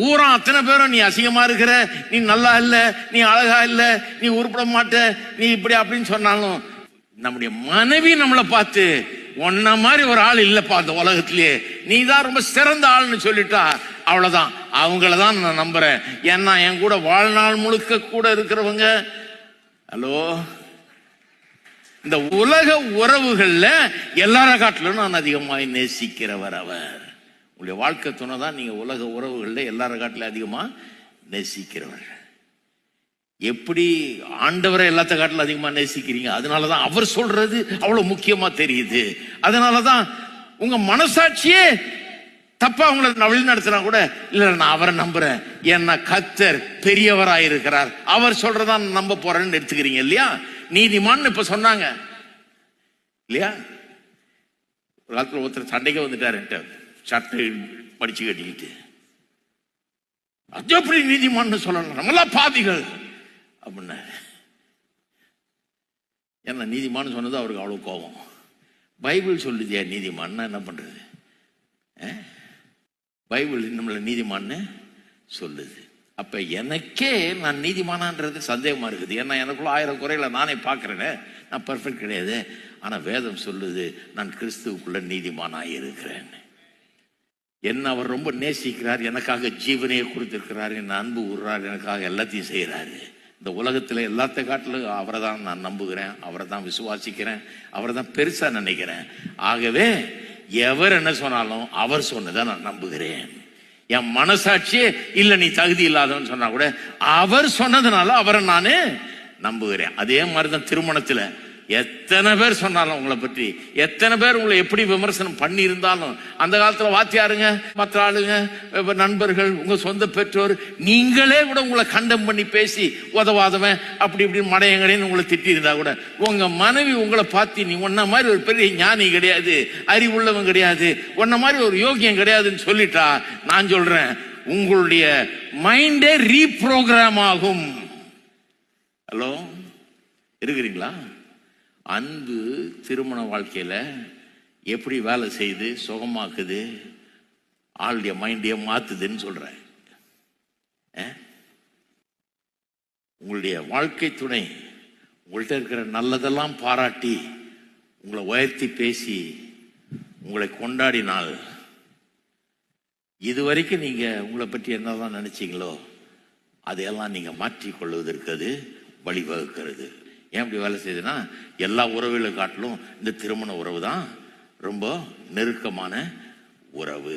ஊரா அத்தனை பேரும் நீ அசிங்கமா இருக்கிற, நீ நல்லா இல்ல, நீ அழகா இல்ல, நீ உருப்பட மாட்ட, நீ இப்படி அப்படின்னு சொன்னாலும் நம்முடைய மனைவி நம்மளை பார்த்து உன்ன மாதிரி ஒரு ஆள் இல்லப்பா அந்த உலகத்திலேயே, நீ தான் ரொம்ப சிறந்த ஆள்னு சொல்லிட்டா அவ்வளவுதான். அவங்களதான் நான் நம்புறேன். ஏன்னா என் கூட வாழ்நாள் முழுக்க கூட இருக்கிறவங்க. ஹலோ, இந்த உலக உறவுகள்ல எல்லார காட்டிலும் நான் அதிகமாக நேசிக்கிறவர் அவர். உங்களுடைய வாழ்க்கை துணை தான் நீங்க உலக உறவுகள்ல எல்லார காட்டிலும் அதிகமா நேசிக்கிறவர். எப்படி ஆண்டவரை எல்லாத்த காட்டிலும் அதிகமா நேசிக்கிறீங்க, அதனாலதான் அவர் சொல்றது அவ்வளவு முக்கியமா தெரியுது. அதனாலதான் உங்க மனசாட்சியே தப்பா உங்களை வழி நடத்தினா கூட இல்ல நான் அவரை நம்புறேன், ஏன்னா கர்த்தர் பெரியவராயிருக்கிறார், அவர் சொல்றதான் நம்ப போறேன்னு எடுத்துக்கிறீங்க இல்லையா? நீதிமான் இப்ப சொன்னாங்க இல்லையா? ஒரு காலத்துல ஒருத்தர் சண்டைக்கே வந்துட்டாரு, சட்டை படிச்சு கட்டிக்கிட்டு, அது எப்படி நீதிமான்னு சொல்லலாம், நம்மளாம் பாவிகள் அப்படின்னாரு. ஏன்னா நீதிமான்னு சொன்னது அவருக்கு அவ்வளவு கோபம். பைபிள் சொல்லுதியா நீதிமான்னா என்ன பண்றது? பைபிள் நம்மள நீதிமான்னு சொல்லுது. அப்ப எனக்கே நான் நீதிமானான்றது சந்தேகமா இருக்குது. ஏன்னா எனக்குள்ள 1000 குறைகளை நானே பார்க்கிறேனே, நான் பர்ஃபெக்ட் கிடையாது. ஆனா வேதம் சொல்லுது நான் கிறிஸ்துவுக்குள்ள நீதிமானாய் இருக்கிறேன். என்ன அவர் ரொம்ப நேசிக்கிறார், எனக்காக ஜீவனையை கொடுத்திருக்கிறார், என் அன்பு உருறார், எனக்காக எல்லாத்தையும் செய்யறாரு. இந்த உலகத்துல எல்லாத்த காட்டிலும் அவரை தான் நான் நம்புகிறேன், அவரை தான் விசுவாசிக்கிறேன், அவரை தான் பெருசா நினைக்கிறேன். ஆகவே எவர் என்ன சொன்னாலும் அவர் சொன்னதை நான் நம்புகிறேன். என் மனசாட்சியே இல்ல நீ தகுதி இல்லாதவன்னு சொன்னா கூட அவர் சொன்னதுனால அவரை நானு நம்புகிறேன். அதே மாதிரிதான் திருமணத்துல எத்தனை பேர் சொன்னாலும் உங்களை பற்றி, எத்தனை பேர் உங்களை எப்படி விமர்சனம் பண்ணி இருந்தாலும், அந்த காலத்துல வாத்தியாருங்க, மற்ற ஆளுங்க, நண்பர்கள், உங்க சொந்த பெற்றோர், நீங்களே கூட உங்களை கண்டம் பண்ணி பேசி உதவாதவன் அப்படி இப்படி மடையங்கடைன்னு உங்களை திட்டி இருந்தா கூட உங்க மனைவி உங்களை பார்த்து நீ உன்ன மாதிரி ஒரு பெரிய ஞானி கிடையாது, அறிவுள்ளவன் கிடையாது, உன்ன மாதிரி ஒரு யோகியம் கிடையாதுன்னு சொல்லிட்டா, நான் சொல்றேன் உங்களுடைய மைண்டே ரீப்ரோகிராம் ஆகும். ஹலோ, இருக்கிறீங்களா? அன்பு திருமண வாழ்க்கையில எப்படி வேலை செய்து சுகமாக்குது, ஆளுடைய மைண்டையே மாத்துதுன்னு சொல்றேன். உங்களுடைய வாழ்க்கை துணை உங்கள்கிட்ட இருக்கிற நல்லதெல்லாம் பாராட்டி உங்களை உயர்த்தி பேசி உங்களை கொண்டாடினால், இதுவரைக்கும் நீங்க உங்களை பற்றி என்னதான் நினைச்சீங்களோ அதையெல்லாம் நீங்க மாற்றிக் கொள்வதற்கு அது வழிவகுக்கிறது. ஏன் இப்படி வேலை செய்யுதுன்னா, எல்லா உறவுகளை காட்டிலும் இந்த திருமண உறவு தான் ரொம்ப நெருக்கமான உறவு.